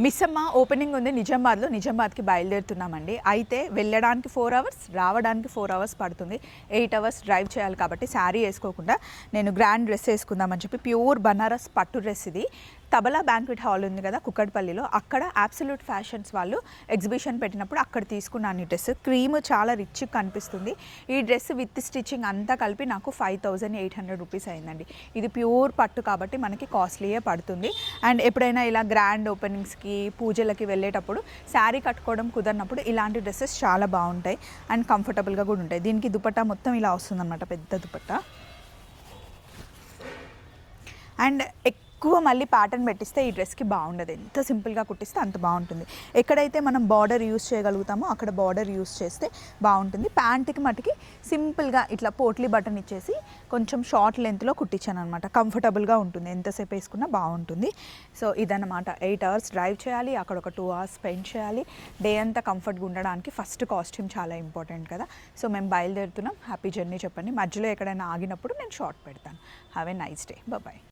Missamma opening ఉంది నిజామాబాద్లో. నిజామాబాద్కి బయలుదేరుతున్నామండి. అయితే వెళ్ళడానికి 4 అవర్స్, రావడానికి 4 అవర్స్ పడుతుంది. 8 అవర్స్ డ్రైవ్ చేయాలి కాబట్టి శారీ వేసుకోకుండా నేను గ్రాండ్ డ్రెస్ వేసుకుందామని చెప్పి ప్యూర్ బనారస్ పట్టు డ్రెస్ ఇది. తబలా బ్యాంక్వెట్ హాల్ ఉంది కదా కుక్కట్పల్లిలో, అక్కడ అబ్సల్యూట్ ఫ్యాషన్స్ వాళ్ళు ఎగ్జిబిషన్ పెట్టినప్పుడు అక్కడ తీసుకున్నాను ఈ డ్రెస్. క్రీమ్ చాలా రిచ్ కనిపిస్తుంది. ఈ డ్రెస్ విత్ స్టిచ్చింగ్ అంతా కలిపి నాకు 5800 రూపీస్ అయిందండి. ఇది ప్యూర్ పట్టు కాబట్టి మనకి కాస్ట్లీయే పడుతుంది. అండ్ ఎప్పుడైనా ఇలా గ్రాండ్ ఓపెనింగ్స్కి, పూజలకి వెళ్ళేటప్పుడు శారీ కట్టుకోవడం కుదరినప్పుడు ఇలాంటి డ్రెస్సెస్ చాలా బాగుంటాయి అండ్ కంఫర్టబుల్గా కూడా ఉంటాయి. దీనికి దుపట్టా మొత్తం ఇలా వస్తుందన్నమాట, పెద్ద దుపట్టా. అండ్ ఎక్కువ మళ్ళీ ప్యాటర్న్ పెట్టిస్తే ఈ డ్రెస్కి బాగుండదు. ఎంత సింపుల్గా కుట్టిస్తే అంత బాగుంటుంది. ఎక్కడైతే మనం బార్డర్ యూస్ చేయగలుగుతామో అక్కడ బార్డర్ యూస్ చేస్తే బాగుంటుంది. ప్యాంట్కి మటుకి సింపుల్గా ఇట్లా పోట్లీ బటన్ ఇచ్చేసి కొంచెం షార్ట్ లెంత్లో కుట్టించాను అనమాట. కంఫర్టబుల్గా ఉంటుంది, ఎంతసేపు వేసుకున్నా బాగుంటుంది. సో ఇదన్నమాట. 8 అవర్స్ డ్రైవ్ చేయాలి, అక్కడ ఒక 2 అవర్స్ స్పెండ్ చేయాలి. డే అంతా కంఫర్ట్గా ఉండడానికి ఫస్ట్ కాస్ట్యూమ్ చాలా ఇంపార్టెంట్ కదా. సో మేము బయలుదేరుతున్నాం. హ్యాపీ జర్నీ చెప్పండి. మధ్యలో ఎక్కడైనా ఆగినప్పుడు నేను షార్ట్ పెడతాను. Have a nice day. Bye.